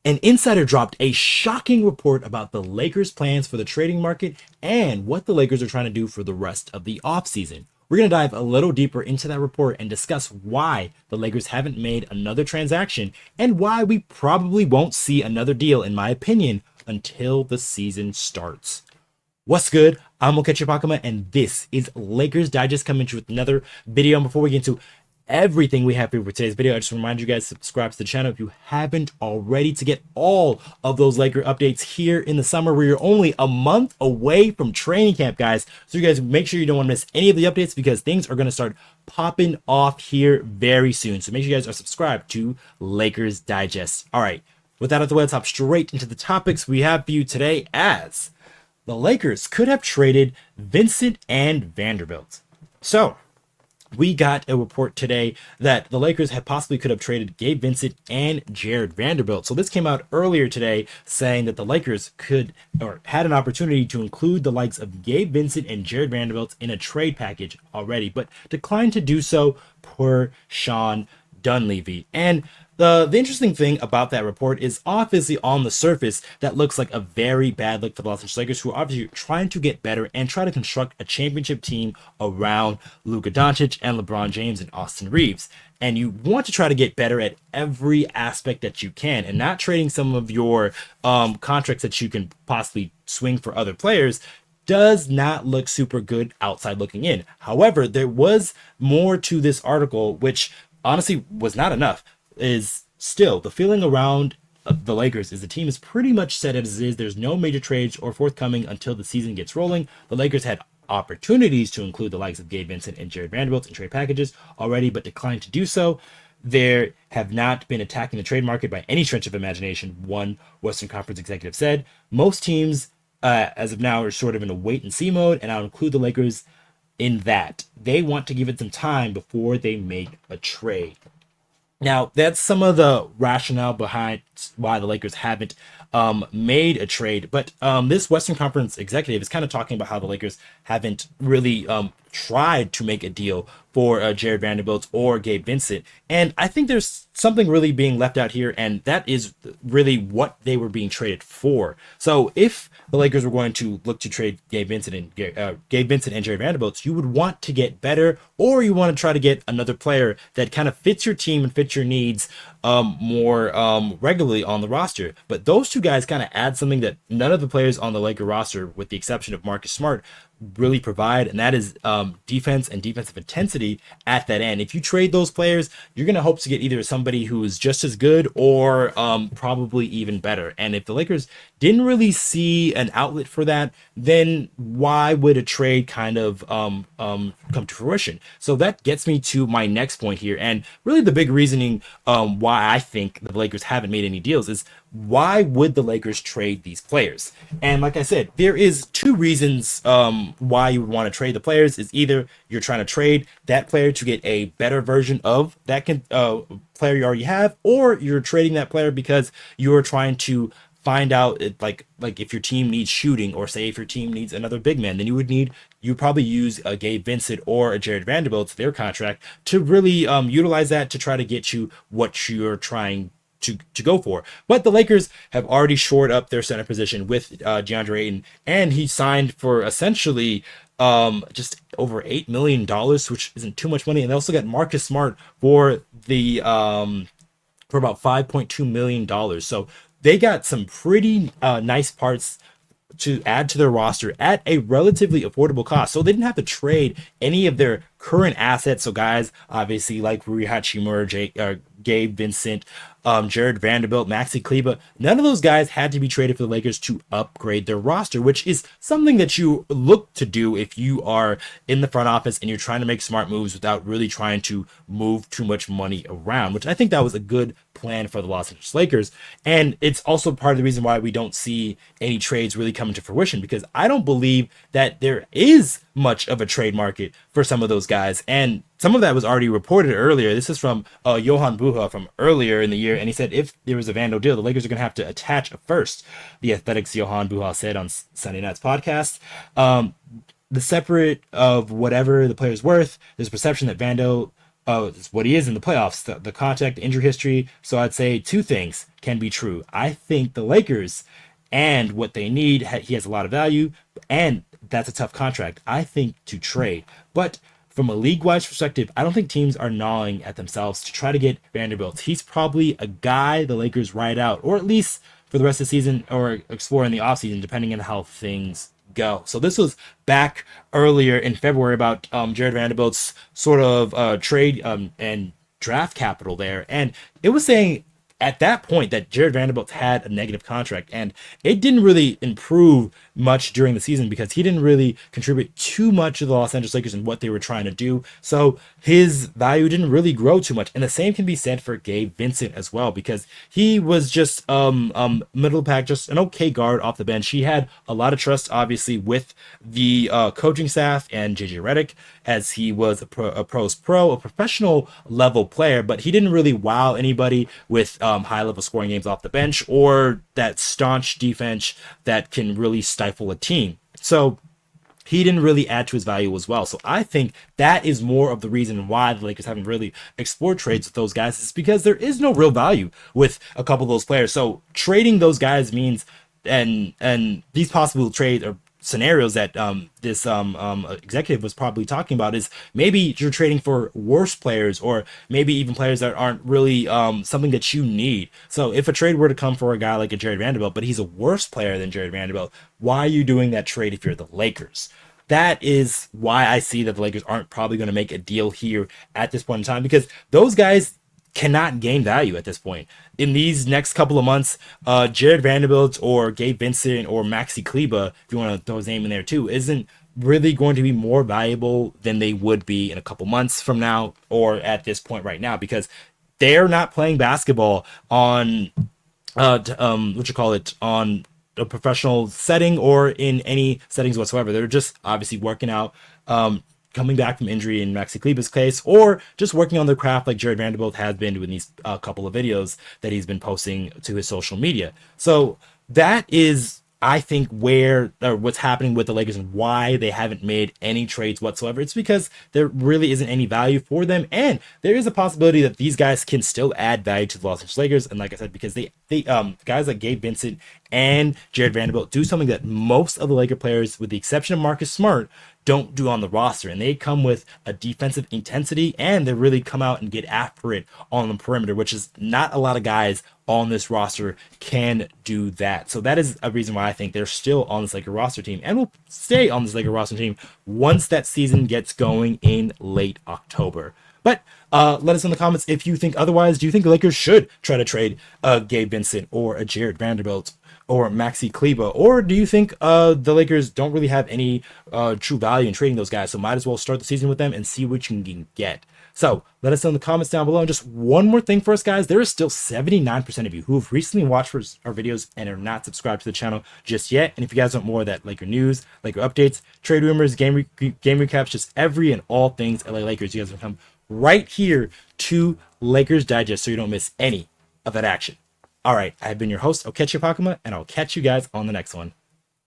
An insider dropped a shocking report about the Lakers' plans for the trading market and what the Lakers are trying to do for the rest of the offseason. We're going to dive a little deeper into that report and discuss why the Lakers haven't made another transaction and why we probably won't see another deal, in my opinion, until the season starts. What's good? I'm Okechi Apakama, and this is Lakers Digest coming to you with another video. And before we get into everything we have for today's video, I just remind you guys to subscribe to the channel if you haven't already to get all of those Laker updates here in the summer, where you're only a month away from training camp, guys. So you guys make sure you don't want to miss any of the updates, because things are going to start popping off here very soon. So make sure you guys are subscribed to Lakers Digest. All right, with that out of the way, let's hop straight into the topics we have for you today, as the Lakers could have traded Vincent and Vanderbilt. So we got a report today that the Lakers could have traded Gabe Vincent and Jared Vanderbilt. So this came out earlier today, saying that the Lakers had an opportunity to include the likes of Gabe Vincent and Jared Vanderbilt in a trade package already, but declined to do so per Sean Dunleavy. And the interesting thing about that report is, obviously on the surface, that looks like a very bad look for the Los Angeles Lakers, who are obviously trying to get better and try to construct a championship team around Luka Doncic and LeBron James and Austin Reaves. And you want to try to get better at every aspect that you can, and not trading some of your contracts that you can possibly swing for other players does not look super good outside looking in. However, there was more to this article, which honestly was not enough. Is still the feeling around the Lakers is the team is pretty much set as it is. There's no major trades or forthcoming until the season gets rolling. The Lakers had opportunities to include the likes of Gabe Vincent and Jared Vanderbilt in trade packages already, but declined to do so. There have not been attacking the trade market by any stretch of imagination, one Western Conference executive said. Most teams, as of now, are sort of in a wait and see mode, and I'll include the Lakers in that. They want to give it some time before they make a trade. Now, that's some of the rationale behind why the Lakers haven't made a trade. But this Western Conference executive is kind of talking about how the Lakers haven't really tried to make a deal for Jared Vanderbilt or Gabe Vincent. And I think there's something really being left out here, and that is really what they were being traded for. So if the Lakers were going to look to trade Gabe Vincent and Jared Vanderbilt, you would want to get better, or you want to try to get another player that kind of fits your team and fits your needs more regularly on the roster. But those two guys kind of add something that none of the players on the Laker roster, with the exception of Marcus Smart, really provide, and that is defense and defensive intensity at that end. If you trade those players, you're going to hope to get either somebody who is just as good or probably even better. And if the Lakers didn't really see an outlet for that, then why would a trade kind of come to fruition? So that gets me to my next point here, and really the big reasoning why I think the Lakers haven't made any deals is, why would the Lakers trade these players? And like I said, there is two reasons why you would want to trade the players. Is either you're trying to trade that player to get a better version of that player you already have, or you're trading that player because you're trying to find out like if your team needs shooting, or say if your team needs another big man, then you'd probably use a Gabe Vincent or a Jared Vanderbilt, their contract, to really utilize that to try to get you what you're trying to go for. But the Lakers have already shored up their center position with DeAndre Ayton, and he signed for essentially just over $8 million, which isn't too much money. And they also got Marcus Smart for the for about $5.2 million. So they got some pretty nice parts to add to their roster at a relatively affordable cost. So they didn't have to trade any of their current assets. So guys, obviously, like Hachimura, Gabe Vincent, Jared Vanderbilt, Maxi Kleber, none of those guys had to be traded for the Lakers to upgrade their roster, which is something that you look to do if you are in the front office and you're trying to make smart moves without really trying to move too much money around, which I think that was a good plan for the Los Angeles Lakers. And it's also part of the reason why we don't see any trades really coming to fruition, because I don't believe that there is much of a trade market for some of those guys. And some of that was already reported earlier. This is from Johan Buha from earlier in the year, and he said if there was a Vando deal, the Lakers are going to have to attach a first. The Athletics' Johan Buha said on Sunday night's podcast. The separate of whatever the player's worth, there's a perception that Vando it's what he is in the playoffs, the contact, injury history. So I'd say two things can be true. I think the Lakers and what they need, he has a lot of value, and that's a tough contract, I think, to trade. But from a league-wide perspective, I don't think teams are gnawing at themselves to try to get Vanderbilt. He's probably a guy the Lakers ride out, or at least for the rest of the season, or explore in the offseason, depending on how things go. So this was back earlier in February about Jared Vanderbilt's sort of trade and draft capital there. And it was saying at that point that Jared Vanderbilt had a negative contract, and it didn't really improve much during the season because he didn't really contribute too much to the Los Angeles Lakers and what they were trying to do. So his value didn't really grow too much. And the same can be said for Gabe Vincent as well, because he was just middle pack, just an okay guard off the bench. He had a lot of trust, obviously, with the coaching staff and JJ Redick, as he was a professional level player, but he didn't really wow anybody with high level scoring games off the bench or that staunch defense that can really stifle a team. So he didn't really add to his value as well. So I think that is more of the reason why the Lakers haven't really explored trades with those guys, is because there is no real value with a couple of those players. So trading those guys means, and these possible trades or scenarios that this executive was probably talking about, is maybe you're trading for worse players, or maybe even players that aren't really something that you need. So if a trade were to come for a guy like a Jared Vanderbilt, but he's a worse player than Jared Vanderbilt, why are you doing that trade if you're the Lakers? That is why I see that the Lakers aren't probably going to make a deal here at this point in time, because those guys cannot gain value at this point. In these next couple of months, Jared Vanderbilt or Gabe Vincent or Maxi Kleber, if you want to throw his name in there too, isn't really going to be more valuable than they would be in a couple months from now or at this point right now, because they're not playing basketball on on a professional setting or in any settings whatsoever. They're just obviously working out, coming back from injury in Maxi Kleber's case, or just working on their craft like Jared Vanderbilt has been doing these couple of videos that he's been posting to his social media. So that is, I think, what's happening with the Lakers and why they haven't made any trades whatsoever. It's because there really isn't any value for them, and there is a possibility that these guys can still add value to the Los Angeles Lakers. And like I said, because they guys like Gabe Vincent and Jared Vanderbilt do something that most of the Laker players, with the exception of Marcus Smart, don't do on the roster, and they come with a defensive intensity, and they really come out and get after it on the perimeter, which is not a lot of guys on this roster can do that. So that is a reason why I think they're still on this Laker roster team, and will stay on this Laker roster team once that season gets going in late October. But let us know in the comments if you think otherwise. Do you think the Lakers should try to trade Gabe Vincent or a Jared Vanderbilt or Maxi Kleber? Or do you think the Lakers don't really have any true value in trading those guys, so might as well start the season with them and see what you can get? So let us know in the comments down below. And just one more thing for us, guys. There is still 79% of you who have recently watched our videos and are not subscribed to the channel just yet. And if you guys want more of that Laker news, Laker updates, trade rumors, game recaps, just every and all things LA Lakers, you guys can come right here to Lakers Digest so you don't miss any of that action. All right, I've been your host, Okechi Apakama, and I'll catch you guys on the next one.